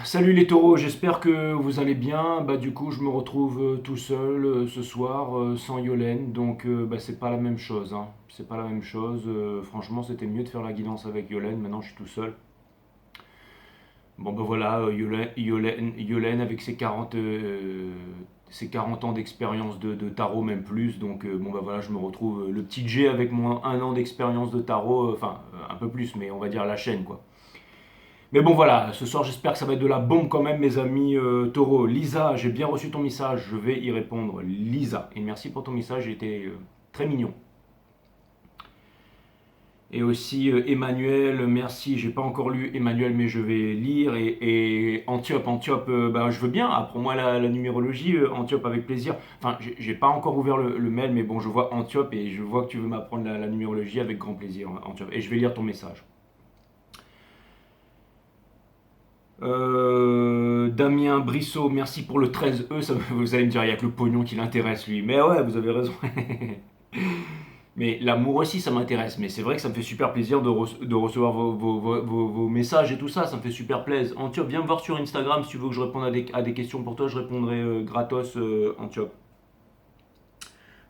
Salut les taureaux, j'espère que vous allez bien. Du coup, je me retrouve tout seul ce soir sans Yolène, donc c'est pas la même chose, hein. C'est pas la même chose. Franchement, c'était mieux de faire la guidance avec Yolène. Maintenant, je suis tout seul. Bon, voilà, Yolène avec ses 40 ans d'expérience de tarot, même plus. Donc, voilà, je me retrouve le petit G avec mon 1 an d'expérience de tarot, enfin, un peu plus, mais on va dire la chaîne, quoi. Mais bon voilà, ce soir j'espère que ça va être de la bombe quand même mes amis taureaux. Lisa, j'ai bien reçu ton message, je vais y répondre. Lisa, et merci pour ton message, il était très mignon. Et aussi Emmanuel, merci, j'ai pas encore lu Emmanuel mais je vais lire. Et Antiope, je veux bien, apprends-moi la numérologie, Antiope avec plaisir. Enfin, j'ai pas encore ouvert le mail, mais bon, je vois Antiope et je vois que tu veux m'apprendre la numérologie avec grand plaisir, Antiope. Et je vais lire ton message. Damien Brissot, merci pour le 13E. Vous allez me dire, il n'y a que le pognon qui l'intéresse, lui. Mais ouais, vous avez raison. Mais l'amour aussi, ça m'intéresse. Mais c'est vrai que ça me fait super plaisir de recevoir vos messages et tout ça. Ça me fait super plaisir. Antiope, viens me voir sur Instagram si tu veux que je réponde à des questions pour toi. Je répondrai gratos, Antiope.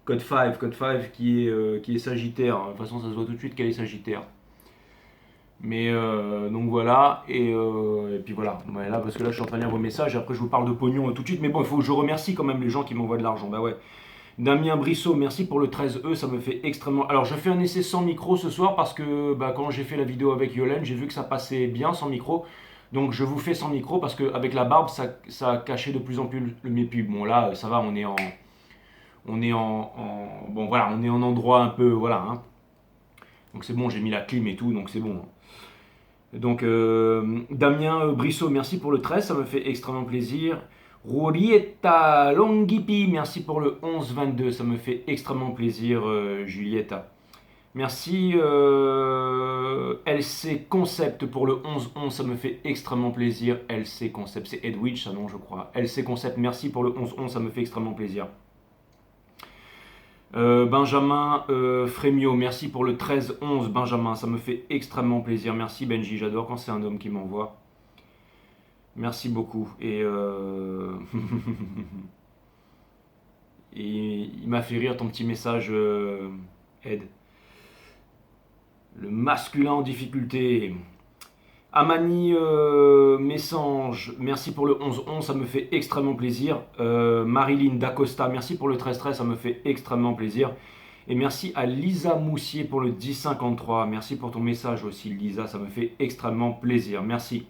Code 5 qui est Sagittaire. De toute façon, ça se voit tout de suite qu'elle est Sagittaire. Mais donc voilà, et puis voilà. Ouais, là, parce que là, je suis en train de lire vos messages. Après, je vous parle de pognon tout de suite. Mais bon, il faut que je remercie quand même les gens qui m'envoient de l'argent. Bah ouais. Damien Brissot, merci pour le 13E. Ça me fait extrêmement. Alors, je fais un essai sans micro ce soir parce que quand j'ai fait la vidéo avec Yolène, j'ai vu que ça passait bien sans micro. Donc, je vous fais sans micro parce qu'avec la barbe, ça cachait de plus en plus mes pubs. Bon, là, ça va, on est en. Bon, voilà, on est en endroit un peu. Voilà, hein. Donc, c'est bon, j'ai mis la clim et tout, donc c'est bon. Donc, Damien Brissot, merci pour le 13, ça me fait extrêmement plaisir. Julieta Longhipi, merci pour le 11-22, ça me fait extrêmement plaisir, Julieta. Merci LC Concept pour le 11-11, ça me fait extrêmement plaisir. LC Concept, c'est Edwidge, ça non, je crois. LC Concept, merci pour le 11-11, ça me fait extrêmement plaisir. Benjamin Frémio, merci pour le 13-11. Benjamin, ça me fait extrêmement plaisir. Merci Benji, j'adore quand c'est un homme qui m'envoie. Merci beaucoup. Et il m'a fait rire ton petit message, Ed. Le masculin en difficulté. Amani Messange, merci pour le 11-11, ça me fait extrêmement plaisir. Marilyn Dacosta, merci pour le 13-13, ça me fait extrêmement plaisir. Et merci à Lisa Moussier pour le 10-53. Merci pour ton message aussi, Lisa, ça me fait extrêmement plaisir. Merci.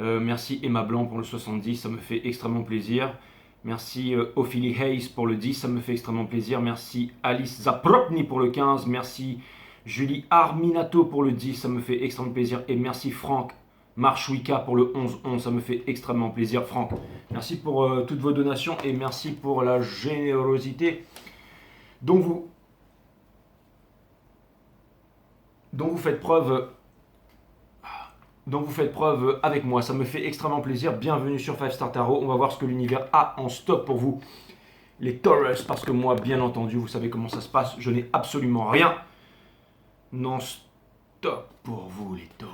Merci Emma Blanc pour le 70, ça me fait extrêmement plaisir. Merci Ophélie Hayes pour le 10, ça me fait extrêmement plaisir. Merci Alice Zapropny pour le 15. Merci Julie Arminato pour le 10, ça me fait extrêmement plaisir. Et merci Franck Marchouika pour le 11-11, ça me fait extrêmement plaisir. Franck, merci pour toutes vos donations et merci pour la générosité dont vous faites preuve. Donc vous faites preuve avec moi, ça me fait extrêmement plaisir. Bienvenue sur 5 Star Tarot, on va voir ce que l'univers a en stock pour vous, les Taurus, parce que moi, bien entendu, vous savez comment ça se passe, je n'ai absolument rien non stock pour vous, les taureaux.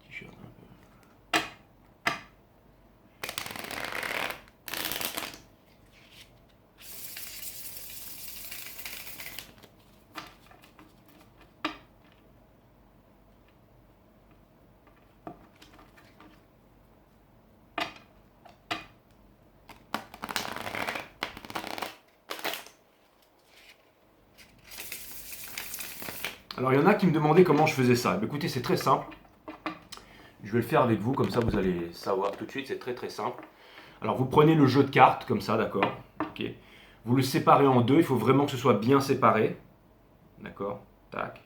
T-shirt un peu. Alors il y en a qui me demandaient comment je faisais ça. Écoutez, c'est très simple. Je vais le faire avec vous, comme ça vous allez savoir tout de suite, c'est très très simple. Alors vous prenez le jeu de cartes, comme ça, d'accord. Ok. Vous le séparez en deux, il faut vraiment que ce soit bien séparé. D'accord. Tac.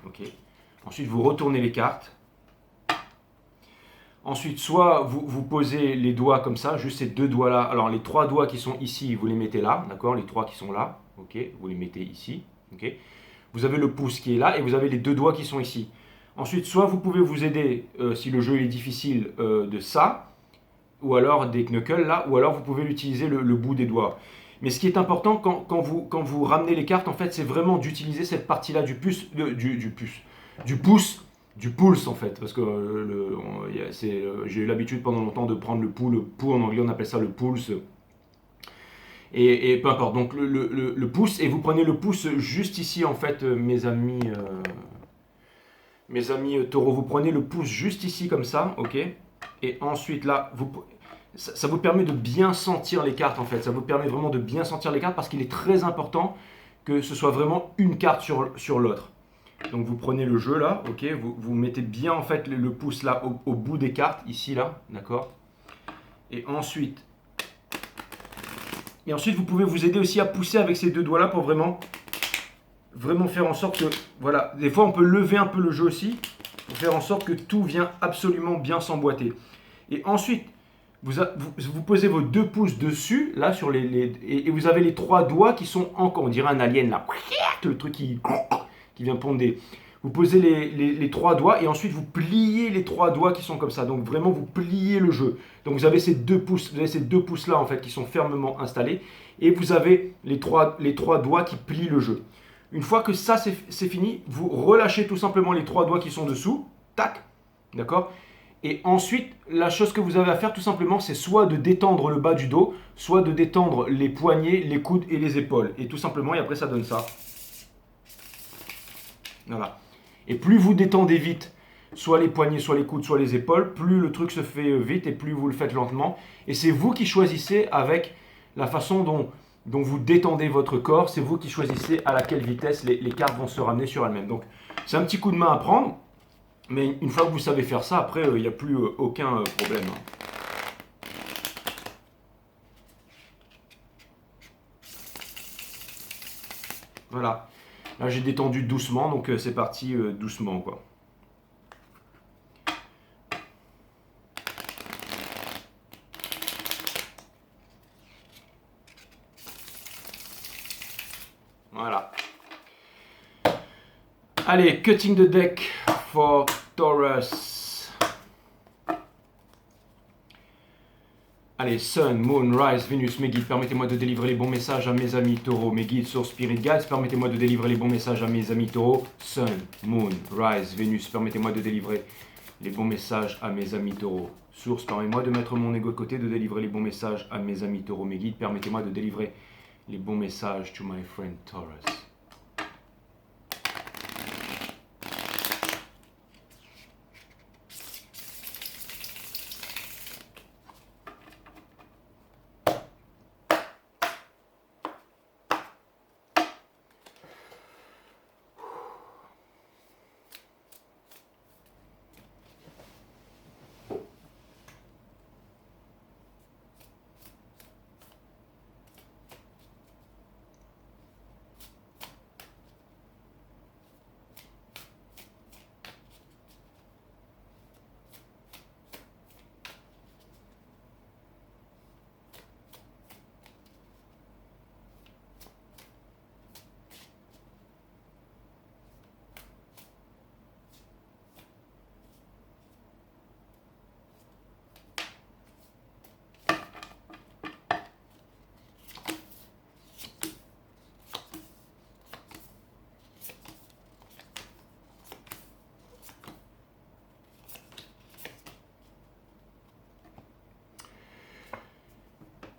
Ok. Ensuite, vous retournez les cartes. Ensuite, soit vous posez les doigts comme ça, juste ces deux doigts-là. Alors, les trois doigts qui sont ici, vous les mettez là, d'accord. Les trois qui sont là, ok. Vous les mettez ici, ok. Vous avez le pouce qui est là et vous avez les deux doigts qui sont ici. Ensuite, soit vous pouvez vous aider, si le jeu est difficile, de ça, ou alors des knuckles là, ou alors vous pouvez utiliser le bout des doigts. Mais ce qui est important quand vous ramenez les cartes, en fait, c'est vraiment d'utiliser cette partie-là du pouce, du pulse en fait. Parce que j'ai eu l'habitude pendant longtemps de prendre le pouls en anglais on appelle ça le pulse. Et peu importe, donc le pouce, et vous prenez le pouce juste ici en fait, mes amis taureaux, vous prenez le pouce juste ici comme ça, ok. Et ensuite là, ça vous permet de bien sentir les cartes en fait, ça vous permet vraiment de bien sentir les cartes parce qu'il est très important que ce soit vraiment une carte sur l'autre. Donc vous prenez le jeu là, ok, vous mettez bien en fait le pouce là au bout des cartes, ici là, d'accord. Et ensuite, vous pouvez vous aider aussi à pousser avec ces deux doigts là pour vraiment faire en sorte que, voilà, des fois on peut lever un peu le jeu aussi pour faire en sorte que tout vient absolument bien s'emboîter. Et ensuite, vous posez vos deux pouces dessus, là, et vous avez les trois doigts qui sont encore, on dirait un alien là, le truc qui vient ponder. Vous posez les trois doigts et ensuite vous pliez les trois doigts qui sont comme ça. Donc vraiment vous pliez le jeu. Donc vous avez ces deux pouces là en fait qui sont fermement installés et vous avez les trois doigts qui plient le jeu. Une fois que ça c'est fini, vous relâchez tout simplement les trois doigts qui sont dessous, tac, d'accord. Et ensuite, la chose que vous avez à faire tout simplement, c'est soit de détendre le bas du dos, soit de détendre les poignets, les coudes et les épaules. Et tout simplement, et après ça donne ça. Voilà. Et plus vous détendez vite, soit les poignets, soit les coudes, soit les épaules, plus le truc se fait vite et plus vous le faites lentement. Et c'est vous qui choisissez avec la façon dont vous détendez votre corps, c'est vous qui choisissez à laquelle vitesse les cartes vont se ramener sur elles-mêmes. Donc c'est un petit coup de main à prendre, mais une fois que vous savez faire ça, après il n'y a plus aucun problème. Voilà. Là j'ai détendu doucement, donc c'est parti doucement quoi. Voilà. Allez, cutting the deck for Taurus. Allez, Sun, Moon, Rise, Vénus, mes guides, permettez-moi de délivrer les bons messages à mes amis taureaux. Mes guides sur Spirit Guides, permettez-moi de délivrer les bons messages à mes amis taureaux. Sun, Moon, Rise, Vénus, permettez-moi de délivrer les bons messages à mes amis taureaux. Source, permettez-moi de mettre mon ego de côté, de délivrer les bons messages à mes amis taureaux. Mes guides, permettez-moi de délivrer les bons messages to my friend Taurus.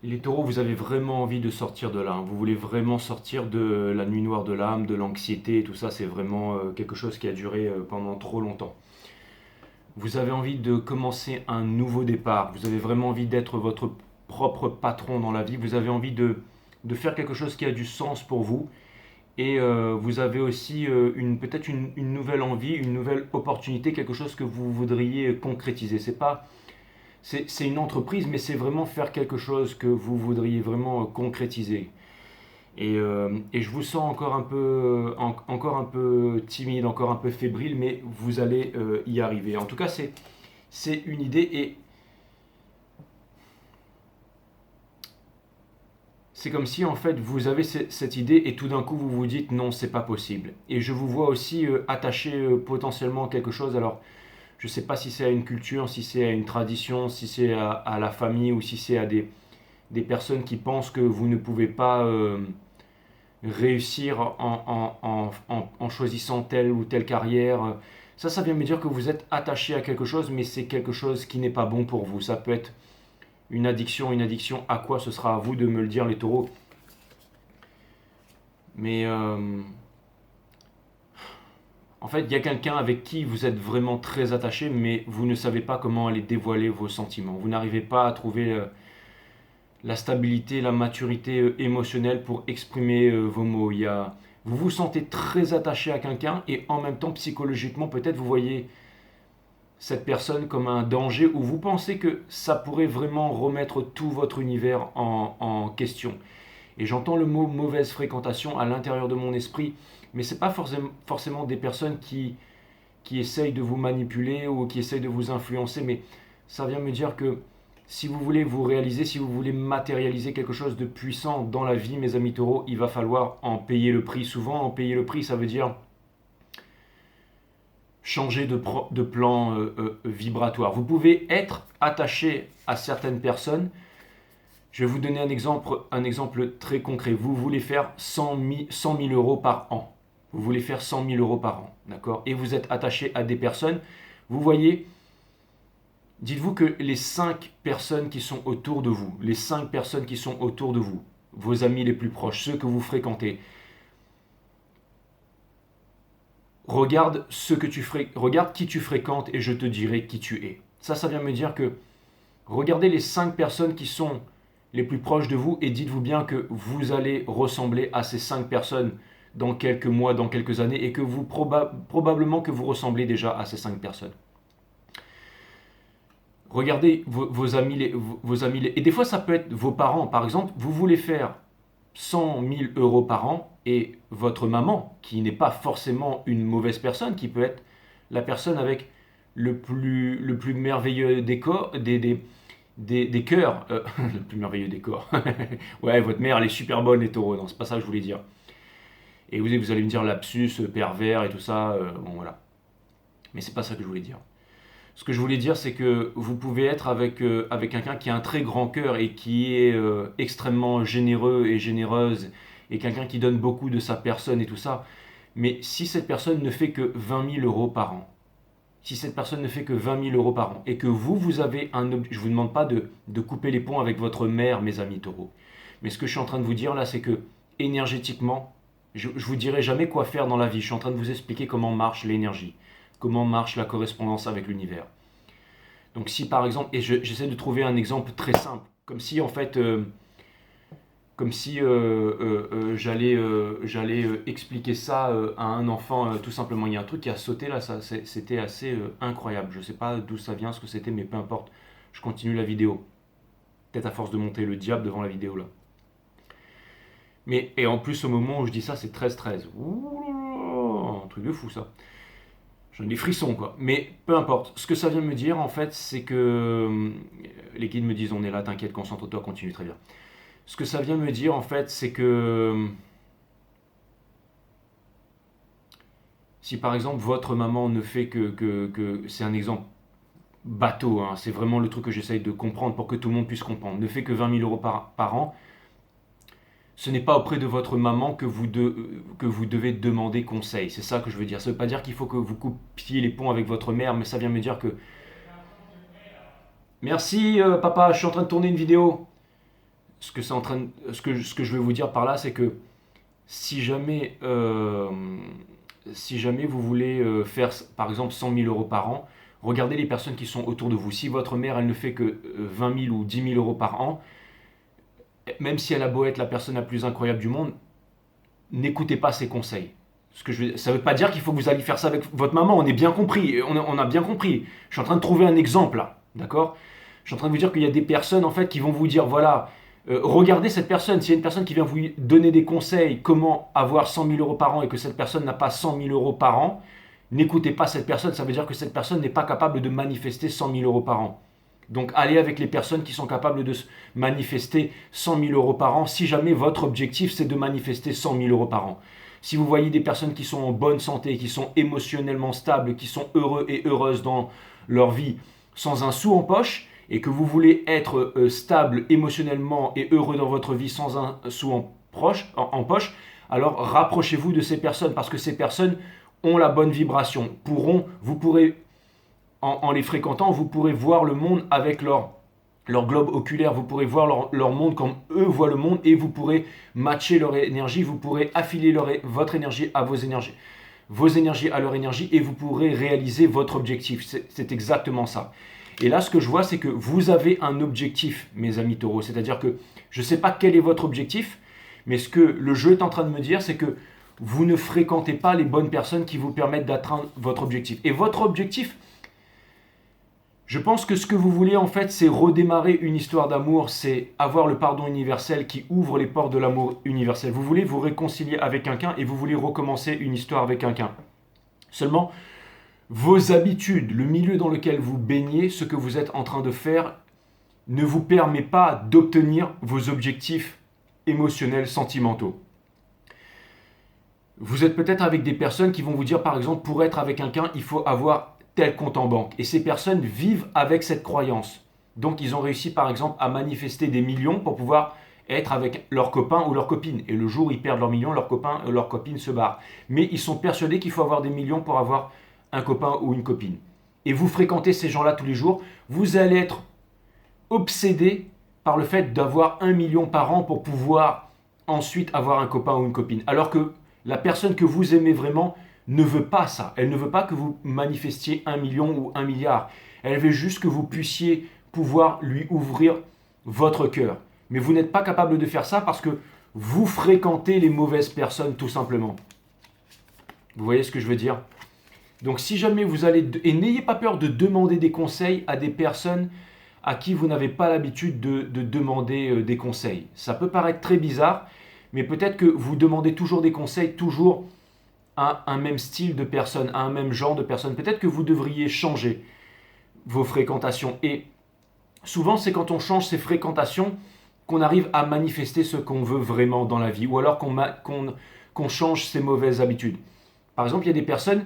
Les taureaux, vous avez vraiment envie de sortir de là, hein. Vous voulez vraiment sortir de la nuit noire de l'âme, de l'anxiété et tout ça. C'est vraiment quelque chose qui a duré pendant trop longtemps. Vous avez envie de commencer un nouveau départ. Vous avez vraiment envie d'être votre propre patron dans la vie. Vous avez envie de faire quelque chose qui a du sens pour vous. Et vous avez aussi peut-être une nouvelle envie, une nouvelle opportunité, quelque chose que vous voudriez concrétiser. C'est une entreprise, mais c'est vraiment faire quelque chose que vous voudriez vraiment concrétiser. Et je vous sens encore un peu timide, encore un peu fébrile, mais vous allez y arriver. En tout cas, c'est une idée et c'est comme si en fait vous avez cette idée et tout d'un coup vous vous dites non, c'est pas possible. Et je vous vois aussi attaché potentiellement à quelque chose. Alors, je ne sais pas si c'est à une culture, si c'est à une tradition, si c'est à la famille ou si c'est à des personnes qui pensent que vous ne pouvez pas réussir en choisissant telle ou telle carrière. Ça vient me dire que vous êtes attaché à quelque chose, mais c'est quelque chose qui n'est pas bon pour vous. Ça peut être une addiction à quoi, ce sera à vous de me le dire, les taureaux. Mais en fait, il y a quelqu'un avec qui vous êtes vraiment très attaché, mais vous ne savez pas comment aller dévoiler vos sentiments. Vous n'arrivez pas à trouver la stabilité, la maturité émotionnelle pour exprimer vos mots. Vous vous sentez très attaché à quelqu'un et en même temps, psychologiquement, peut-être vous voyez cette personne comme un danger ou vous pensez que ça pourrait vraiment remettre tout votre univers en question. Et j'entends le mot mauvaise fréquentation à l'intérieur de mon esprit, mais ce n'est pas forcément des personnes qui essayent de vous manipuler ou qui essayent de vous influencer, mais ça vient me dire que si vous voulez vous réaliser, si vous voulez matérialiser quelque chose de puissant dans la vie, mes amis taureaux, il va falloir en payer le prix. Souvent, en payer le prix, ça veut dire changer de plan vibratoire. Vous pouvez être attaché à certaines personnes. Je vais vous donner un exemple très concret. Vous voulez faire 100 000 euros par an. Vous voulez faire 100 000 euros par an, d'accord? Et vous êtes attaché à des personnes. Vous voyez, dites-vous que les 5 personnes qui sont autour de vous, vos amis les plus proches, ceux que vous fréquentez, regarde qui tu fréquentes et je te dirai qui tu es. Ça vient me dire que regardez les 5 personnes qui sont les plus proches de vous et dites-vous bien que vous allez ressembler à ces 5 personnes dans quelques mois, dans quelques années et que probablement que vous ressemblez déjà à ces 5 personnes. Regardez vos amis, et des fois ça peut être vos parents. Par exemple, vous voulez faire 100 000 euros par an et votre maman, qui n'est pas forcément une mauvaise personne, qui peut être la personne avec le plus merveilleux des cœurs, le plus merveilleux des corps. Ouais, votre mère, elle est super bonne, les taureaux. Non, c'est pas ça que je voulais dire. Et vous allez me dire lapsus, pervers et tout ça. Bon, voilà. Mais c'est pas ça que je voulais dire. Ce que je voulais dire, c'est que vous pouvez être avec quelqu'un qui a un très grand cœur et qui est extrêmement généreux et généreuse et quelqu'un qui donne beaucoup de sa personne et tout ça. Mais si cette personne ne fait que 20 000 euros par an, et que vous avez je ne vous demande pas de couper les ponts avec votre mère, mes amis taureaux. Mais ce que je suis en train de vous dire là, c'est que énergétiquement, je ne vous dirai jamais quoi faire dans la vie. Je suis en train de vous expliquer comment marche l'énergie, comment marche la correspondance avec l'univers. Donc si par exemple, et j'essaie de trouver un exemple très simple, comme si en fait, j'allais expliquer ça à un enfant tout simplement. Il y a un truc qui a sauté là, c'était assez incroyable. Je ne sais pas d'où ça vient, ce que c'était, mais peu importe. Je continue la vidéo. Peut-être à force de monter le diable devant la vidéo là. Et en plus au moment où je dis ça, c'est 13-13. Ouh, un truc de fou ça. J'en ai des frissons quoi. Mais peu importe. Ce que ça vient me dire en fait, c'est que les guides me disent on est là, t'inquiète, concentre-toi, continue très bien. Ce que ça vient me dire en fait, c'est que si par exemple votre maman ne fait que c'est un exemple bateau, hein, c'est vraiment le truc que j'essaye de comprendre pour que tout le monde puisse comprendre, ne fait que 20 000 euros par an, ce n'est pas auprès de votre maman que vous devez demander conseil. C'est ça que je veux dire. Ça ne veut pas dire qu'il faut que vous coupiez les ponts avec votre mère, mais ça vient me dire que... Merci papa, je suis en train de tourner une vidéo. Ce que je veux vous dire par là, c'est que si jamais vous voulez faire par exemple 100 000 euros par an, regardez les personnes qui sont autour de vous. Si votre mère, elle ne fait que 20 000 ou 10 000 euros par an, même si elle a beau être la personne la plus incroyable du monde, n'écoutez pas ses conseils. Ça ne veut pas dire qu'il faut que vous alliez faire ça avec votre maman, on a bien compris. Je suis en train de trouver un exemple là, d'accord? Je suis en train de vous dire qu'il y a des personnes en fait qui vont vous dire, voilà, regardez cette personne, s'il y a une personne qui vient vous donner des conseils, comment avoir 100 000 euros par an et que cette personne n'a pas 100 000 euros par an, n'écoutez pas cette personne, ça veut dire que cette personne n'est pas capable de manifester 100 000 euros par an. Donc allez avec les personnes qui sont capables de manifester 100 000 euros par an si jamais votre objectif c'est de manifester 100 000 euros par an. Si vous voyez des personnes qui sont en bonne santé, qui sont émotionnellement stables, qui sont heureux et heureuses dans leur vie sans un sou en poche et que vous voulez être stable émotionnellement et heureux dans votre vie sans un sou en poche, alors rapprochez-vous de ces personnes parce que ces personnes ont la bonne vibration. Vous pourrez, en les fréquentant, vous pourrez voir le monde avec leur globe oculaire, vous pourrez voir leur monde comme eux voient le monde et vous pourrez matcher leur énergie, vous pourrez affiler votre énergie à vos énergies à leur énergie et vous pourrez réaliser votre objectif. C'est exactement ça. Et là, ce que je vois, c'est que vous avez un objectif, mes amis taureaux. C'est-à-dire que je ne sais pas quel est votre objectif, mais ce que le jeu est en train de me dire, c'est que vous ne fréquentez pas les bonnes personnes qui vous permettent d'atteindre votre objectif. Et votre objectif, je pense que ce que vous voulez en fait, c'est redémarrer une histoire d'amour, c'est avoir le pardon universel qui ouvre les portes de l'amour universel. Vous voulez vous réconcilier avec quelqu'un et vous voulez recommencer une histoire avec quelqu'un. Seulement, vos habitudes, le milieu dans lequel vous baignez, ce que vous êtes en train de faire, ne vous permet pas d'obtenir vos objectifs émotionnels, sentimentaux. Vous êtes peut-être avec des personnes qui vont vous dire, par exemple, pour être avec quelqu'un, il faut avoir tel compte en banque. Et ces personnes vivent avec cette croyance. Donc, ils ont réussi, par exemple, à manifester des millions pour pouvoir être avec leur copain ou leur copine. Et le jour où ils perdent leurs millions, leur copain ou leur copine se barre. Mais ils sont persuadés qu'il faut avoir des millions pour avoir un copain ou une copine. Et vous fréquentez ces gens-là tous les jours, vous allez être obsédé par le fait d'avoir 1 million par an pour pouvoir ensuite avoir un copain ou une copine. Alors que la personne que vous aimez vraiment ne veut pas ça. Elle ne veut pas que vous manifestiez 1 million ou 1 milliard. Elle veut juste que vous puissiez pouvoir lui ouvrir votre cœur. Mais vous n'êtes pas capable de faire ça parce que vous fréquentez les mauvaises personnes tout simplement. Vous voyez ce que je veux dire ? Donc si jamais vous allez... Et n'ayez pas peur de demander des conseils à des personnes à qui vous n'avez pas l'habitude de demander des conseils. Ça peut paraître très bizarre, mais peut-être que vous demandez toujours des conseils, toujours à un même style de personne, à un même genre de personne. Peut-être que vous devriez changer vos fréquentations. Et souvent, c'est quand on change ses fréquentations qu'on arrive à manifester ce qu'on veut vraiment dans la vie, ou alors qu'on change ses mauvaises habitudes. Par exemple, il y a des personnes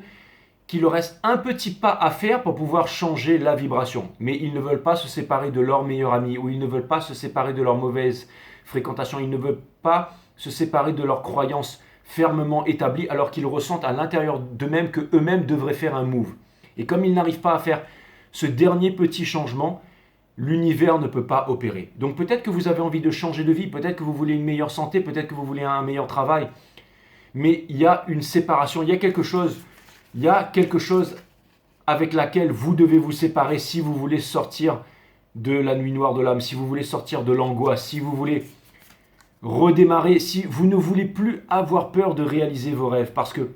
qui leur reste un petit pas à faire pour pouvoir changer la vibration. Mais ils ne veulent pas se séparer de leur meilleur ami, ou ils ne veulent pas se séparer de leur mauvaise fréquentation, ils ne veulent pas se séparer de leurs croyances fermement établies, alors qu'ils ressentent à l'intérieur d'eux-mêmes qu'eux-mêmes devraient faire un move. Et comme ils n'arrivent pas à faire ce dernier petit changement, l'univers ne peut pas opérer. Donc peut-être que vous avez envie de changer de vie, peut-être que vous voulez une meilleure santé, peut-être que vous voulez un meilleur travail, mais il y a une séparation, il y a quelque chose avec laquelle vous devez vous séparer si vous voulez sortir de la nuit noire de l'âme, si vous voulez sortir de l'angoisse, si vous voulez redémarrer, si vous ne voulez plus avoir peur de réaliser vos rêves. Parce que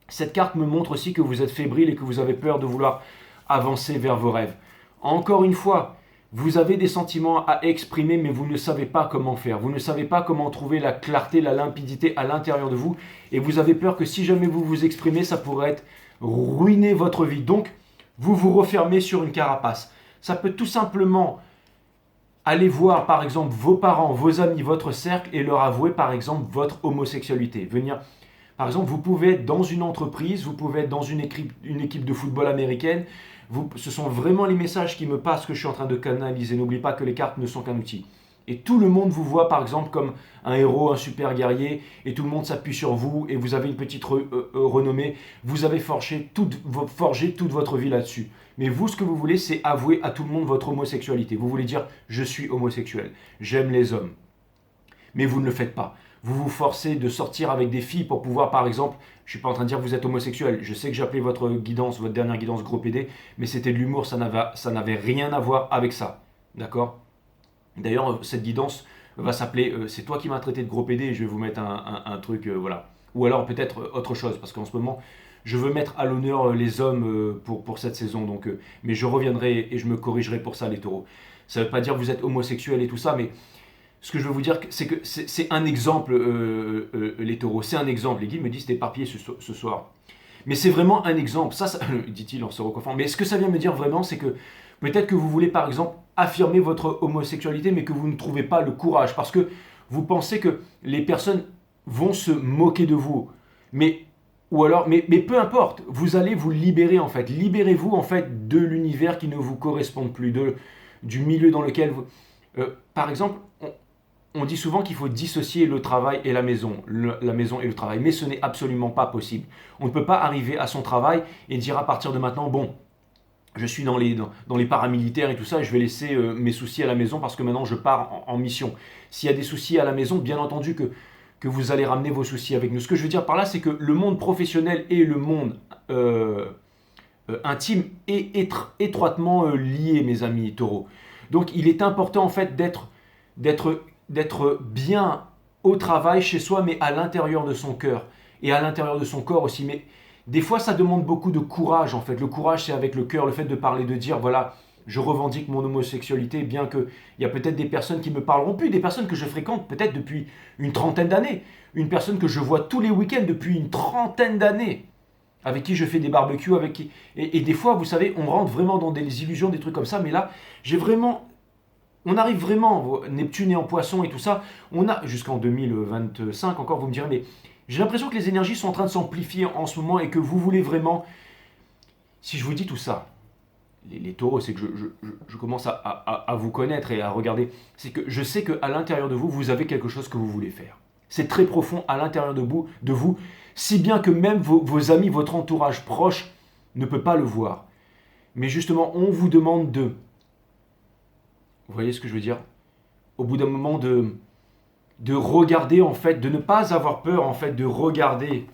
cette carte me montre aussi que vous êtes fébrile et que vous avez peur de vouloir avancer vers vos rêves. Encore une fois, vous avez des sentiments à exprimer, mais vous ne savez pas comment faire. Vous ne savez pas comment trouver la clarté, la limpidité à l'intérieur de vous. Et vous avez peur que si jamais vous vous exprimez, ça pourrait ruiner votre vie. Donc, vous vous refermez sur une carapace. Ça peut tout simplement aller voir, par exemple, vos parents, vos amis, votre cercle et leur avouer, par exemple, votre homosexualité. Par exemple, vous pouvez être dans une entreprise, vous pouvez être dans une équipe de football américaine. Ce sont vraiment les messages qui me passent que je suis en train de canaliser. N'oubliez pas que les cartes ne sont qu'un outil. Et tout le monde vous voit par exemple comme un héros, un super guerrier, et tout le monde s'appuie sur vous, et vous avez une petite renommée. Vous avez forgé toute votre vie là-dessus. Mais vous, ce que vous voulez, c'est avouer à tout le monde votre homosexualité. Vous voulez dire « je suis homosexuel, j'aime les hommes ». Mais vous ne le faites pas. Vous vous forcez de sortir avec des filles pour pouvoir, par exemple, je ne suis pas en train de dire que vous êtes homosexuel. Je sais que j'ai appelé votre dernière guidance gros PD, mais c'était de l'humour, ça n'avait rien à voir avec ça. D'accord ? D'ailleurs, cette guidance va s'appeler c'est toi qui m'as traité de gros PD et je vais vous mettre un truc, voilà. Ou alors peut-être autre chose, parce qu'en ce moment, je veux mettre à l'honneur les hommes pour cette saison. Donc, mais je reviendrai et je me corrigerai pour ça, les taureaux. Ça ne veut pas dire que vous êtes homosexuel et tout ça, mais ce que je veux vous dire, c'est que c'est un exemple, les taureaux. C'est un exemple. Les guides me disent d'éparpiller ce soir. Mais c'est vraiment un exemple. Ça dit-il en se recoiffant. Mais ce que ça vient me dire vraiment, c'est que peut-être que vous voulez, par exemple, affirmer votre homosexualité, mais que vous ne trouvez pas le courage. Parce que vous pensez que les personnes vont se moquer de vous. Mais peu importe, vous allez vous libérer en fait. Libérez-vous en fait de l'univers qui ne vous correspond plus, du milieu dans lequel vous... par exemple, on dit souvent qu'il faut dissocier le travail et la maison, la maison et le travail, mais ce n'est absolument pas possible. On ne peut pas arriver à son travail et dire à partir de maintenant, bon, je suis dans les paramilitaires et tout ça, et je vais laisser mes soucis à la maison parce que maintenant je pars en mission. S'il y a des soucis à la maison, bien entendu que vous allez ramener vos soucis avec nous. Ce que je veux dire par là, c'est que le monde professionnel et le monde intime est étroitement lié, mes amis taureaux. Donc il est important en fait d'être bien au travail chez soi, mais à l'intérieur de son cœur et à l'intérieur de son corps aussi. Mais des fois, ça demande beaucoup de courage en fait. Le courage, c'est avec le cœur, le fait de parler, de dire voilà, je revendique mon homosexualité, bien qu'il y a peut-être des personnes qui me parleront plus, des personnes que je fréquente peut-être depuis une trentaine d'années, une personne que je vois tous les week-ends depuis une trentaine d'années, avec qui je fais des barbecues, avec qui... Et des fois, vous savez, on rentre vraiment dans des illusions, des trucs comme ça, mais là, on arrive vraiment, Neptune est en poisson et tout ça, on a, jusqu'en 2025 encore, vous me direz, mais j'ai l'impression que les énergies sont en train de s'amplifier en ce moment et que vous voulez vraiment, si je vous dis tout ça, les taureaux, c'est que je commence à vous connaître et à regarder, c'est que je sais qu'à l'intérieur de vous, vous avez quelque chose que vous voulez faire. C'est très profond à l'intérieur de vous, si bien que même vos amis, votre entourage proche ne peut pas le voir. Mais justement, on vous demande de... Vous voyez ce que je veux dire? Au bout d'un moment de regarder en fait, de ne pas avoir peur en fait de regarder,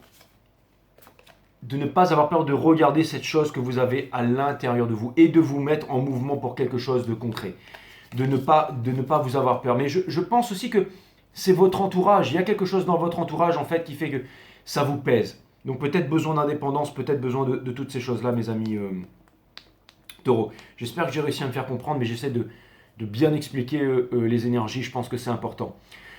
de ne pas avoir peur de regarder cette chose que vous avez à l'intérieur de vous et de vous mettre en mouvement pour quelque chose de concret. De ne pas vous avoir peur. Mais je pense aussi que c'est votre entourage. Il y a quelque chose dans votre entourage en fait qui fait que ça vous pèse. Donc peut-être besoin d'indépendance, peut-être besoin de toutes ces choses-là, mes amis taureaux. J'espère que j'ai réussi à me faire comprendre, mais j'essaie de bien expliquer les énergies. Je pense que c'est important.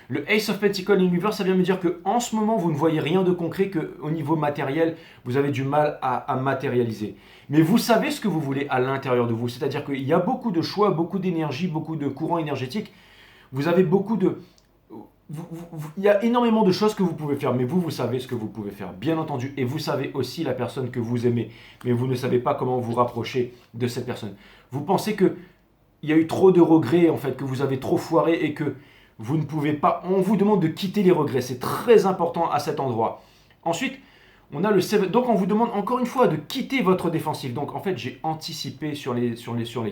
Le Ace of Pentacles in Reverse, ça vient me dire qu'en ce moment, vous ne voyez rien de concret, qu'au niveau matériel, vous avez du mal à matérialiser. Mais vous savez ce que vous voulez à l'intérieur de vous. C'est-à-dire qu'il y a beaucoup de choix, beaucoup d'énergie, beaucoup de courants énergétiques. Vous avez beaucoup de... il y a énormément de choses que vous pouvez faire, mais vous savez ce que vous pouvez faire, bien entendu. Et vous savez aussi la personne que vous aimez, mais vous ne savez pas comment vous rapprocher de cette personne. Vous pensez qu'il y a eu trop de regrets, en fait, que vous avez trop foiré et que vous ne pouvez pas... On vous demande de quitter les regrets, c'est très important à cet endroit. Ensuite, on a le 7. Donc on vous demande encore une fois de quitter votre défensif. Donc en fait, j'ai anticipé sur les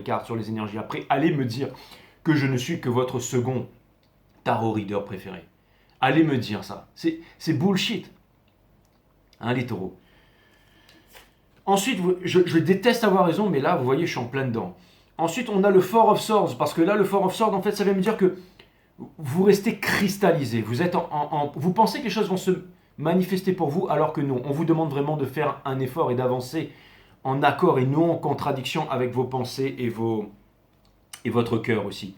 cartes, sur les énergies. Après, allez me dire que je ne suis que votre second tarot reader préféré. Allez me dire ça. C'est bullshit. Hein, les taureaux. Ensuite, je déteste avoir raison, mais là, vous voyez, je suis en plein dedans. Ensuite, on a le Four of Swords, parce que là, le Four of Swords, en fait, ça vient me dire que vous restez cristallisé. Vous êtes vous pensez que les choses vont se manifester pour vous, alors que non. On vous demande vraiment de faire un effort et d'avancer en accord et non en contradiction avec vos pensées et votre cœur aussi.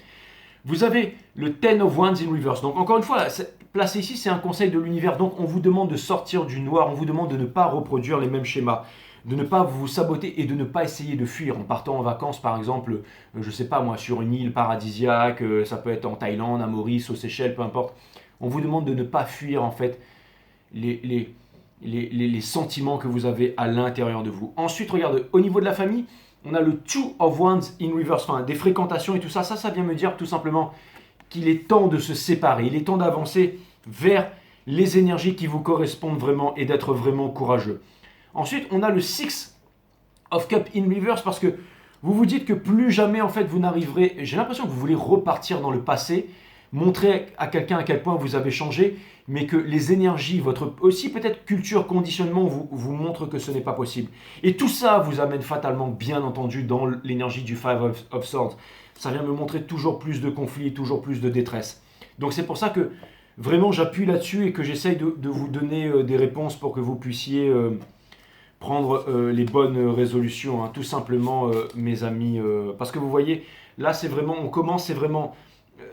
Vous avez le Ten of Wands in Reverse. Donc encore une fois, placé ici, c'est un conseil de l'univers. Donc on vous demande de sortir du noir, on vous demande de ne pas reproduire les mêmes schémas, de ne pas vous saboter et de ne pas essayer de fuir en partant en vacances, par exemple, je ne sais pas moi, sur une île paradisiaque, ça peut être en Thaïlande, à Maurice, aux Seychelles, peu importe. On vous demande de ne pas fuir en fait les sentiments que vous avez à l'intérieur de vous. Ensuite, regardez, au niveau de la famille, on a le Two of Wands in Reverse, enfin des fréquentations et tout ça. Ça vient me dire tout simplement qu'il est temps de se séparer, il est temps d'avancer vers les énergies qui vous correspondent vraiment et d'être vraiment courageux. Ensuite, on a le Six of Cups in Reverse parce que vous vous dites que plus jamais, en fait, vous n'arriverez... J'ai l'impression que vous voulez repartir dans le passé, montrer à quelqu'un à quel point vous avez changé, mais que les énergies, votre aussi peut-être culture, conditionnement, vous montrent que ce n'est pas possible. Et tout ça vous amène fatalement, bien entendu, dans l'énergie du Five of Swords. Ça vient me montrer toujours plus de conflits, toujours plus de détresse. Donc c'est pour ça que vraiment j'appuie là-dessus et que j'essaye de vous donner des réponses pour que vous puissiez... prendre les bonnes résolutions, hein, tout simplement, mes amis. Parce que vous voyez, là, c'est vraiment, on commence, c'est vraiment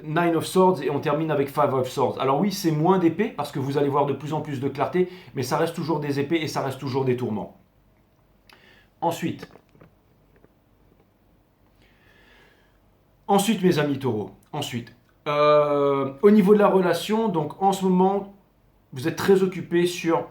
Nine of Swords et on termine avec Five of Swords. Alors oui, c'est moins d'épées, parce que vous allez voir de plus en plus de clarté, mais ça reste toujours des épées et ça reste toujours des tourments. Ensuite, mes amis taureaux, au niveau de la relation, donc en ce moment, vous êtes très occupés sur...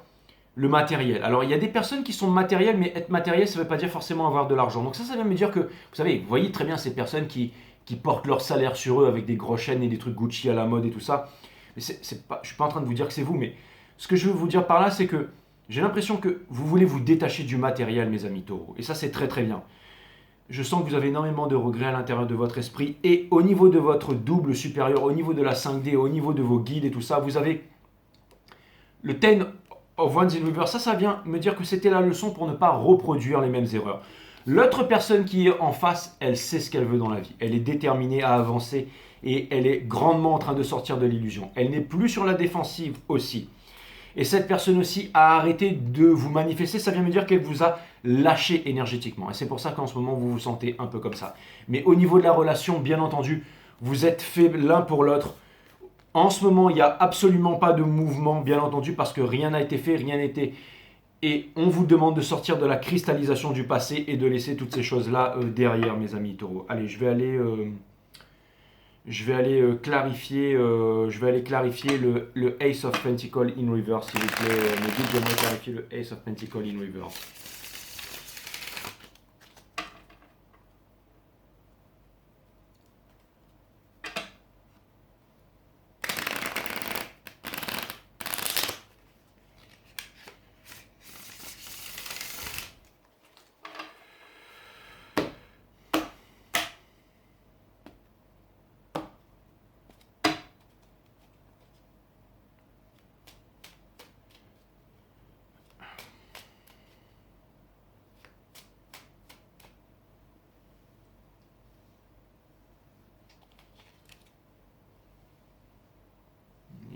le matériel. Alors, il y a des personnes qui sont matérielles, mais être matériel, ça ne veut pas dire forcément avoir de l'argent. Donc ça vient me dire que, vous savez, vous voyez très bien ces personnes qui qui portent leur salaire sur eux avec des grosses chaînes et des trucs Gucci à la mode et tout ça. Mais c'est pas, je suis pas en train de vous dire que c'est vous, mais ce que je veux vous dire par là, c'est que j'ai l'impression que vous voulez vous détacher du matériel, mes amis taureaux. Et ça, c'est très très bien. Je sens que vous avez énormément de regrets à l'intérieur de votre esprit. Et au niveau de votre double supérieur, au niveau de la 5D, au niveau de vos guides et tout ça, vous avez le 10 of Wands in Reverse. Ça vient me dire que c'était la leçon pour ne pas reproduire les mêmes erreurs. L'autre personne qui est en face, elle sait ce qu'elle veut dans la vie. Elle est déterminée à avancer et elle est grandement en train de sortir de l'illusion. Elle n'est plus sur la défensive aussi. Et cette personne aussi a arrêté de vous manifester. Ça vient me dire qu'elle vous a lâché énergétiquement. Et c'est pour ça qu'en ce moment, vous vous sentez un peu comme ça. Mais au niveau de la relation, bien entendu, vous êtes faits l'un pour l'autre. En ce moment, il n'y a absolument pas de mouvement, bien entendu, parce que rien n'a été fait, rien n'a été. Et on vous demande de sortir de la cristallisation du passé et de laisser toutes ces choses-là derrière, mes amis taureaux. Allez, je vais aller clarifier, le Ace of Pentacles in reverse, s'il vous plaît. Mes guides, j'aimerais clarifier le Ace of Pentacles in reverse.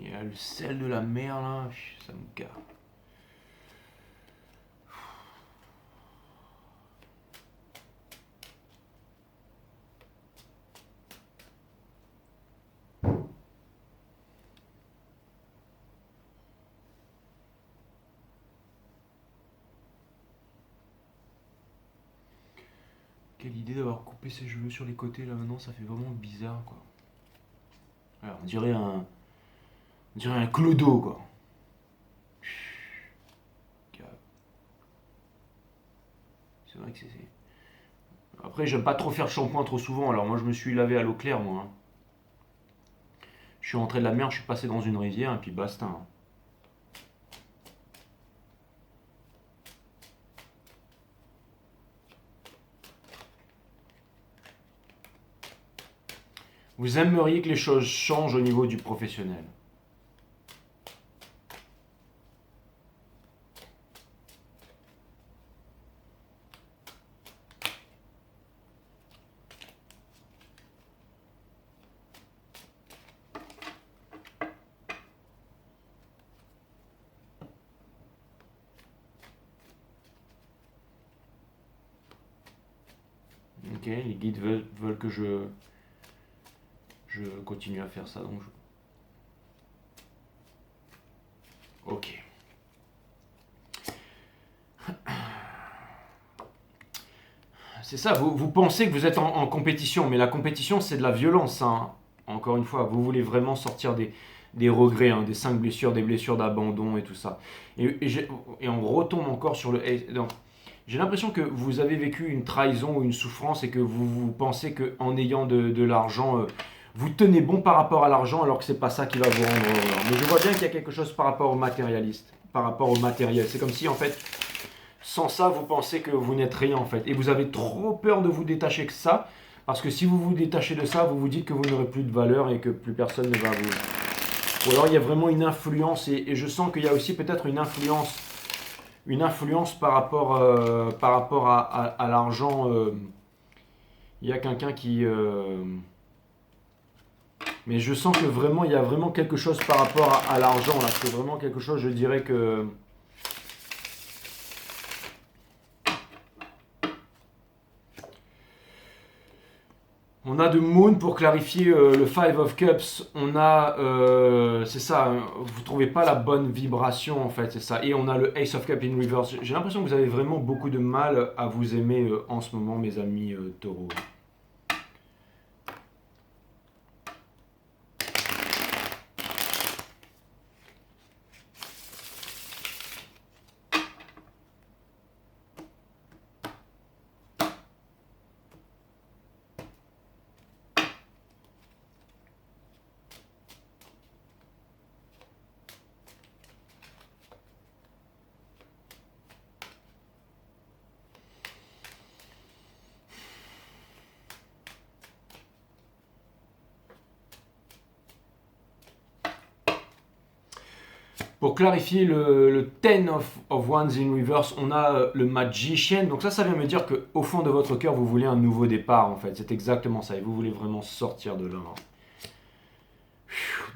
Il y a le sel de la mer là, ça me gare. Quelle idée d'avoir coupé ses cheveux sur les côtés là maintenant, ça fait vraiment bizarre quoi. Alors, on dirait un clodo quoi. C'est vrai que c'est. Après, j'aime pas trop faire le shampoing trop souvent, alors moi je me suis lavé à l'eau claire moi. Hein. Je suis rentré de la mer, je suis passé dans une rivière et puis basta. Hein. Vous aimeriez que les choses changent au niveau du professionnel. Ok, les guides veulent que je continue à faire ça. Donc ok. C'est ça, vous pensez que vous êtes en compétition, mais la compétition c'est de la violence. Hein. Encore une fois, vous voulez vraiment sortir des regrets, hein, des 5 blessures, des blessures d'abandon et tout ça. Et on retombe encore sur le. Donc, j'ai l'impression que vous avez vécu une trahison ou une souffrance et que vous pensez qu'en ayant de l'argent, vous tenez bon par rapport à l'argent alors que c'est pas ça qui va vous rendre heureux. Mais je vois bien qu'il y a quelque chose par rapport au matérialiste, par rapport au matériel. C'est comme si en fait, sans ça, vous pensez que vous n'êtes rien en fait. Et vous avez trop peur de vous détacher que ça. Parce que si vous vous détachez de ça, vous vous dites que vous n'aurez plus de valeur et que plus personne ne va vous. Ou alors il y a vraiment une influence. Et je sens qu'il y a aussi peut-être une influence par rapport à l'argent. Il y a quelqu'un qui. Mais je sens que vraiment, il y a vraiment quelque chose par rapport à l'argent. Là, c'est vraiment quelque chose, je dirais que. On a de Moon pour clarifier le Five of Cups. On a, c'est ça, hein, vous trouvez pas la bonne vibration en fait, c'est ça. Et on a le Ace of Cups in reverse. J'ai l'impression que vous avez vraiment beaucoup de mal à vous aimer en ce moment, mes amis taureaux. Pour clarifier le Ten of Wands in reverse, on a le Magician. Donc ça vient me dire qu'au fond de votre cœur, vous voulez un nouveau départ en fait. C'est exactement ça. Et vous voulez vraiment sortir de là.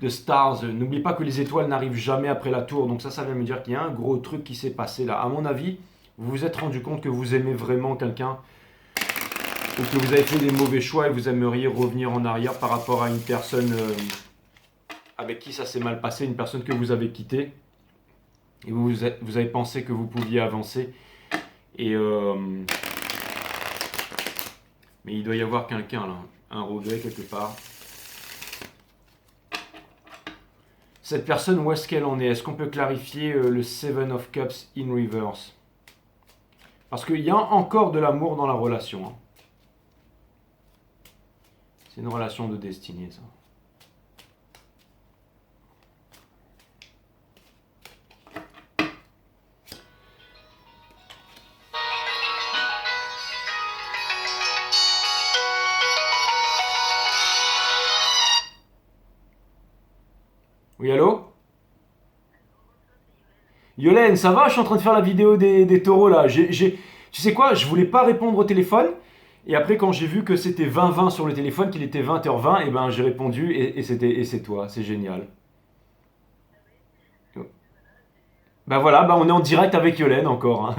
The Stars, n'oublie pas que les étoiles n'arrivent jamais après la tour. Donc ça vient me dire qu'il y a un gros truc qui s'est passé là. À mon avis, vous vous êtes rendu compte que vous aimez vraiment quelqu'un. Ou que vous avez fait des mauvais choix et vous aimeriez revenir en arrière par rapport à une personne... avec qui ça s'est mal passé, une personne que vous avez quittée, et vous avez pensé que vous pouviez avancer, et mais il doit y avoir quelqu'un là, un regret quelque part. Cette personne, où est-ce qu'elle en est? Est-ce qu'on peut clarifier le Seven of Cups in reverse? Parce qu'il y a encore de l'amour dans la relation. Hein. C'est une relation de destinée, ça. Oui, allô? Yolène, ça va? Je suis en train de faire la vidéo des taureaux là. Tu sais quoi? Je voulais pas répondre au téléphone. Et après, quand j'ai vu que c'était 20-20 sur le téléphone, qu'il était 20h20, et ben j'ai répondu et c'est toi. C'est génial. Ben voilà, ben on est en direct avec Yolène encore. Hein.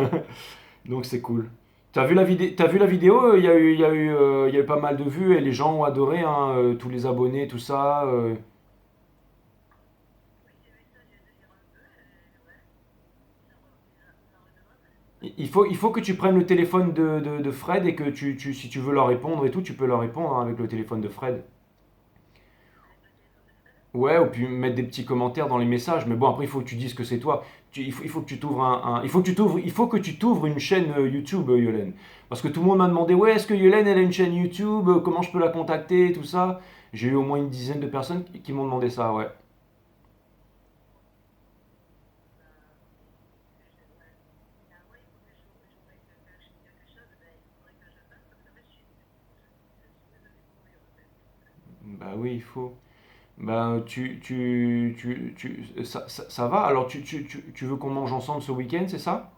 Donc c'est cool. T'as vu la vidéo? Il y a eu pas mal de vues et les gens ont adoré, hein, tous les abonnés, tout ça. Il faut que tu prennes le téléphone de Fred et que si tu veux leur répondre et tout, tu peux leur répondre hein, avec le téléphone de Fred. Ouais, ou puis mettre des petits commentaires dans les messages. Mais bon, après, il faut que tu dises que c'est toi. Il faut que tu t'ouvres il faut que tu t'ouvres une chaîne YouTube, Yolène. Parce que tout le monde m'a demandé, ouais, est-ce que Yolène, elle a une chaîne YouTube? Comment je peux la contacter? Tout ça. J'ai eu au moins une dizaine de personnes qui m'ont demandé ça, ouais. Bah oui, il faut. Bah, ça va? Alors, tu veux qu'on mange ensemble ce week-end, c'est ça?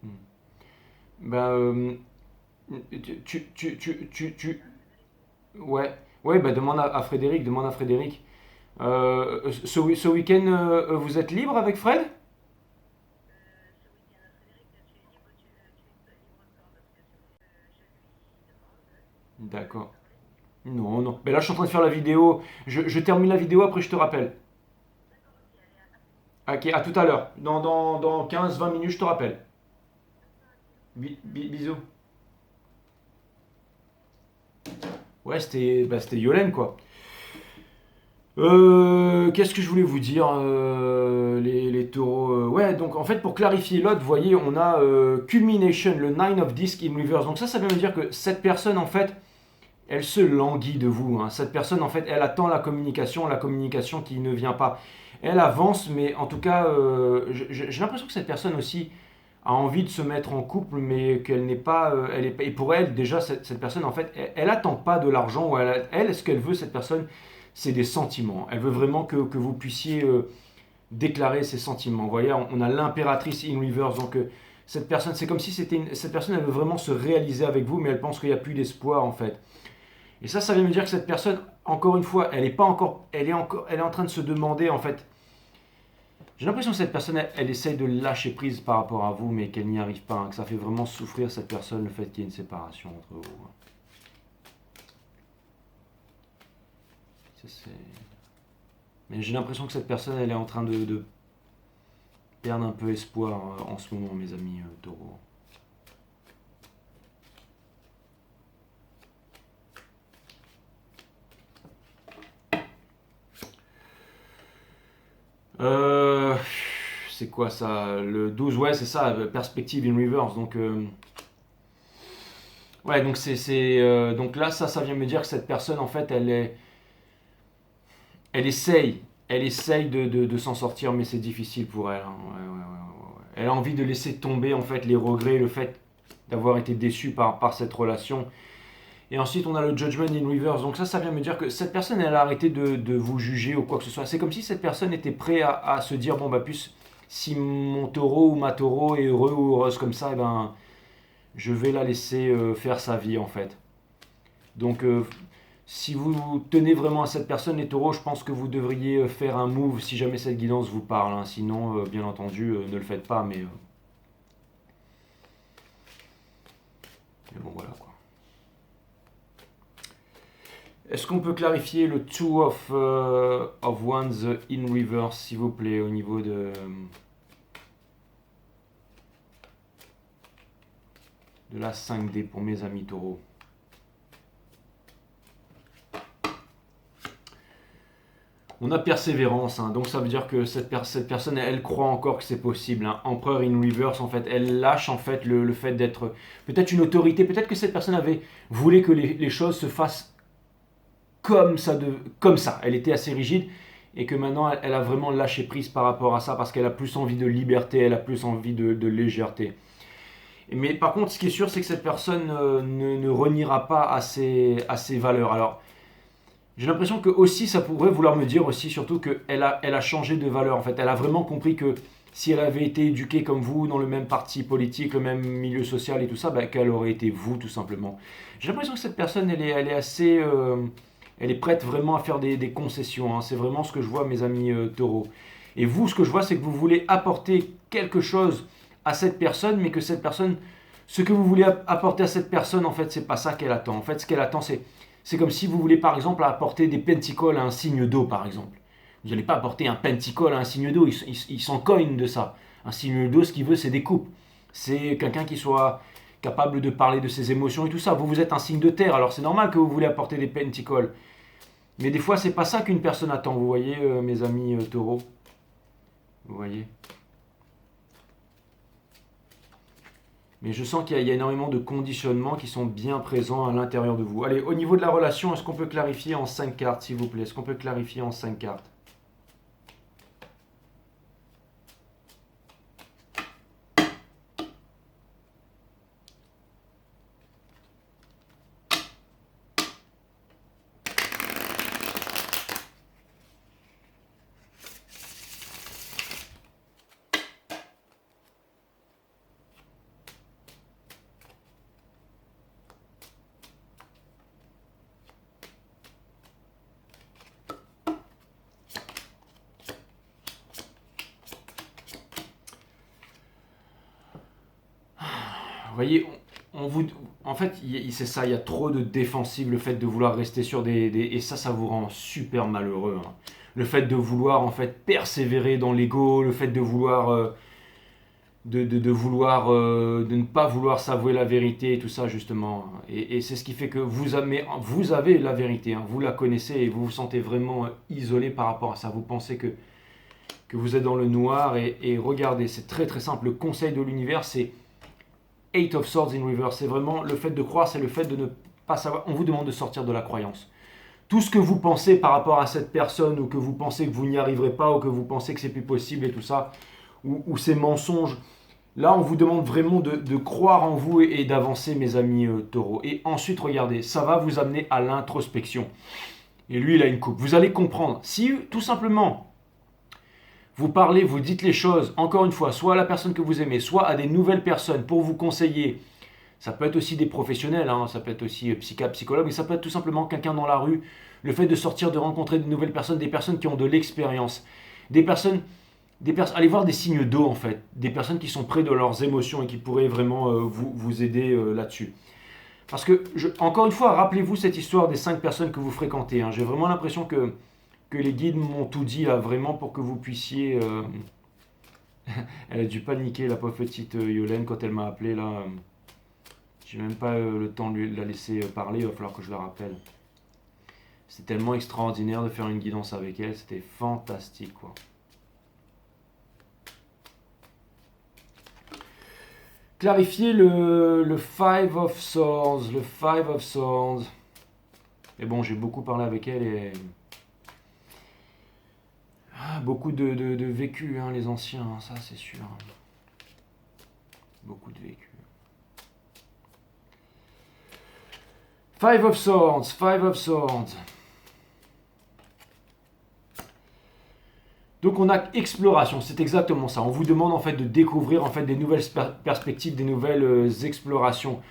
Hmm. Bah, ouais, ouais, bah à Frédéric, demande à Frédéric. Ce week-end, vous êtes libre avec Fred? D'accord. Non, non. Mais là, je suis en train de faire la vidéo. Je termine la vidéo, après je te rappelle. Ok, à tout à l'heure. Dans 15-20 minutes, je te rappelle. Bisous. Ouais, c'était Yolène, quoi. Qu'est-ce que je voulais vous dire, les taureaux ouais, donc en fait, pour clarifier l'autre, vous voyez, on a Culmination, le Nine of Disc in Reverse. Donc ça veut dire que cette personne, en fait, elle se languit de vous. Hein. Cette personne, en fait, elle attend la communication qui ne vient pas. Elle avance, mais en tout cas, j'ai l'impression que cette personne aussi a envie de se mettre en couple, mais qu'elle n'est pas, et pour elle, déjà, cette personne, en fait, elle attend pas de l'argent, ou elle, ce qu'elle veut, cette personne, c'est des sentiments. Elle veut vraiment que vous puissiez déclarer ses sentiments. Vous voyez, on a l'impératrice in reverse, donc cette personne, c'est comme si cette personne, elle veut vraiment se réaliser avec vous, mais elle pense qu'il n'y a plus d'espoir, en fait. Et ça veut me dire que cette personne, encore une fois, elle est pas encore, elle est en train de se demander en fait. J'ai l'impression que cette personne, elle essaye de lâcher prise par rapport à vous, mais qu'elle n'y arrive pas, hein, que ça fait vraiment souffrir cette personne le fait qu'il y ait une séparation entre vous. Hein. C'est- Mais j'ai l'impression que cette personne, elle est en train de perdre un peu espoir en ce moment, mes amis taureaux. Euh, c'est quoi ça? Le 12, ouais, c'est ça, perspective in reverse. Donc, ouais, donc donc là, ça vient me dire que cette personne, en fait, elle essaye, elle essaye de s'en sortir, mais c'est difficile pour elle. Hein. Ouais, ouais, ouais, ouais, ouais. Elle a envie de laisser tomber, en fait, les regrets, le fait. d'avoir été déçu par cette relation. Et ensuite, on a le Judgment in Reverse. Donc ça vient me dire que cette personne, elle a arrêté de vous juger ou quoi que ce soit. C'est comme si cette personne était prête à se dire, bon, bah, plus, si mon taureau ou ma taureau est heureux ou heureuse comme ça, eh ben, je vais la laisser faire sa vie, en fait. Donc, si vous tenez vraiment à cette personne, les taureaux, je pense que vous devriez faire un move si jamais cette guidance vous parle, hein. Sinon, bien entendu, ne le faites pas, mais bon, voilà, quoi. Est-ce qu'on peut clarifier le Two of Wands in reverse, s'il vous plaît, au niveau de la 5D pour mes amis taureaux? On a persévérance, hein, donc ça veut dire que cette personne, elle croit encore que c'est possible, hein. Empereur in reverse, en fait, elle lâche en fait le fait d'être peut-être une autorité, peut-être que cette personne voulait que les choses se fassent comme ça. Elle était assez rigide et que maintenant elle a vraiment lâché prise par rapport à ça parce qu'elle a plus envie de liberté, elle a plus envie de légèreté. Mais par contre, ce qui est sûr, c'est que cette personne ne reniera pas à ses valeurs. Alors, j'ai l'impression que aussi ça pourrait vouloir me dire aussi surtout qu'elle a changé de valeur. En fait, elle a vraiment compris que si elle avait été éduquée comme vous, dans le même parti politique, le même milieu social et tout ça, bah, qu'elle aurait été vous tout simplement. J'ai l'impression que cette personne, elle est assez... elle est prête vraiment à faire des concessions, hein. C'est vraiment ce que je vois, mes amis taureaux. Et vous, ce que je vois, c'est que vous voulez apporter quelque chose à cette personne, mais que cette personne, ce que vous voulez apporter à cette personne, en fait, c'est pas ça qu'elle attend. En fait, ce qu'elle attend, c'est comme si vous voulez, par exemple, apporter des penticoles à un signe d'eau, par exemple. Vous n'allez pas apporter un penticole à un signe d'eau, il s'en cogne de ça. Un signe d'eau, ce qu'il veut, c'est des coupes. C'est quelqu'un qui soit capable de parler de ses émotions et tout ça. Vous êtes un signe de terre, alors c'est normal que vous voulez apporter des penticoles. Mais des fois, c'est pas ça qu'une personne attend, vous voyez, mes amis taureaux. Vous voyez. Mais je sens qu'il y a énormément de conditionnements qui sont bien présents à l'intérieur de vous. Allez, au niveau de la relation, est-ce qu'on peut clarifier en 5 cartes, s'il vous plaît? Est-ce qu'on peut clarifier en 5 cartes? Vous voyez, en fait, c'est ça, il y a trop de défensive, le fait de vouloir rester sur et ça vous rend super malheureux, hein. Le fait de vouloir, en fait, persévérer dans l'ego, le fait de vouloir, de ne pas vouloir s'avouer la vérité et tout ça, justement. Et c'est ce qui fait que vous avez la vérité, hein, vous la connaissez et vous vous sentez vraiment isolé par rapport à ça. Vous pensez que vous êtes dans le noir et regardez, c'est très très simple. Le conseil de l'univers, c'est Eight of Swords in Reverse. C'est vraiment le fait de croire, c'est le fait de ne pas savoir. On vous demande de sortir de la croyance. Tout ce que vous pensez par rapport à cette personne, ou que vous pensez que vous n'y arriverez pas, ou que vous pensez que c'est plus possible et tout ça, ou ces mensonges, là on vous demande vraiment de croire en vous et d'avancer, mes amis taureaux. Et ensuite, regardez, ça va vous amener à l'introspection. Et lui, il a une coupe. Vous allez comprendre. Si tout simplement vous parlez, vous dites les choses, encore une fois, soit à la personne que vous aimez, soit à des nouvelles personnes pour vous conseiller. Ça peut être aussi des professionnels, hein, ça peut être aussi psychiatre, psychologue, mais ça peut être tout simplement quelqu'un dans la rue. Le fait de sortir, de rencontrer de nouvelles personnes, des personnes qui ont de l'expérience. Allez voir des signes d'eau en fait, des personnes qui sont près de leurs émotions et qui pourraient vraiment vous aider là-dessus. Parce que, encore une fois, rappelez-vous cette histoire des 5 personnes que vous fréquentez, hein. J'ai vraiment l'impression que les guides m'ont tout dit là, vraiment pour que vous puissiez... Elle a dû paniquer, la pauvre petite Yolène, quand elle m'a appelé là. J'ai même pas le temps de la laisser parler, il va falloir que je la rappelle. C'était tellement extraordinaire de faire une guidance avec elle, c'était fantastique quoi. Clarifier le Five of Swords, le Five of Swords. Et bon, j'ai beaucoup parlé avec elle et... beaucoup de vécu, hein, les anciens, hein, ça c'est sûr. Beaucoup de vécu. Five of Swords, Five of Swords. Donc on a exploration, c'est exactement ça. On vous demande en fait de découvrir en fait des nouvelles perspectives, des nouvelles explorations.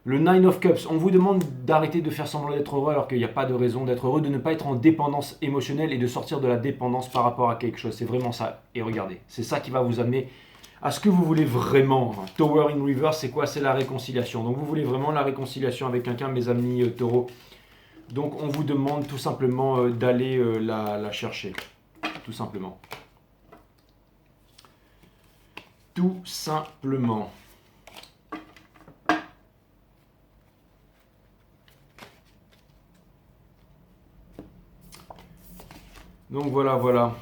Le Nine of Cups, on vous demande d'arrêter de faire semblant d'être heureux alors qu'il n'y a pas de raison d'être heureux, de ne pas être en dépendance émotionnelle et de sortir de la dépendance par rapport à quelque chose. C'est vraiment ça. Et regardez, c'est ça qui va vous amener à ce que vous voulez vraiment. Tower in Reverse, c'est quoi? C'est la réconciliation. Donc vous voulez vraiment la réconciliation avec quelqu'un, mes amis taureaux. Donc on vous demande tout simplement d'aller la chercher. Tout simplement. Tout simplement. Donc voilà, voilà.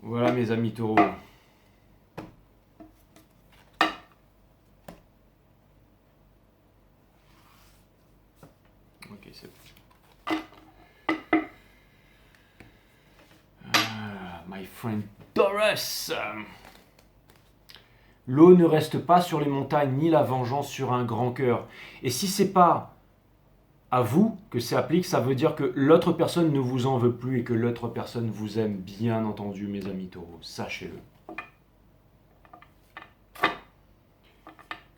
Voilà mes amis taureaux. Ok, c'est bon. My friend Taurus. L'eau ne reste pas sur les montagnes, ni la vengeance sur un grand cœur. Et si c'est pas à vous que ça applique, ça veut dire que l'autre personne ne vous en veut plus et que l'autre personne vous aime, bien entendu, mes amis taureaux. Sachez-le.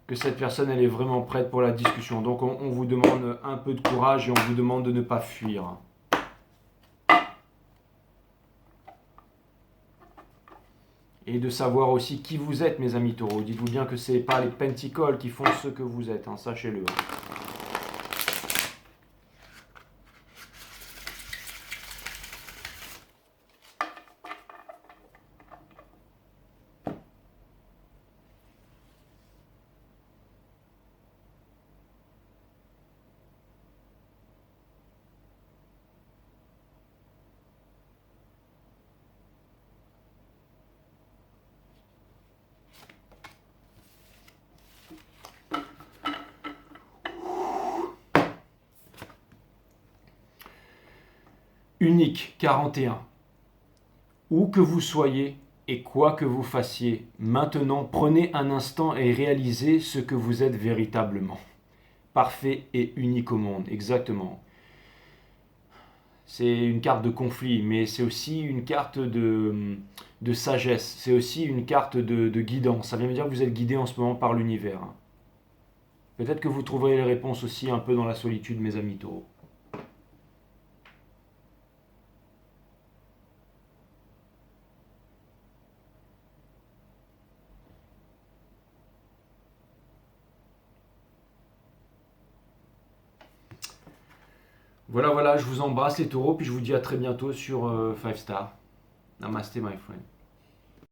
Que cette personne, elle est vraiment prête pour la discussion. Donc, on vous demande un peu de courage et on vous demande de ne pas fuir. Et de savoir aussi qui vous êtes, mes amis taureaux. Dites-vous bien que ce n'est pas les pentacles qui font ce que vous êtes, hein, sachez-le. Unique 41. Où que vous soyez et quoi que vous fassiez, maintenant prenez un instant et réalisez ce que vous êtes véritablement. Parfait et unique au monde, exactement. C'est une carte de conflit, mais c'est aussi une carte de sagesse. C'est aussi une carte de guidance. Ça vient me dire que vous êtes guidé en ce moment par l'univers. Peut-être que vous trouverez les réponses aussi un peu dans la solitude, mes amis taureaux. Voilà, voilà, je vous embrasse les taureaux, puis je vous dis à très bientôt sur 5 Star. Namaste, my friend.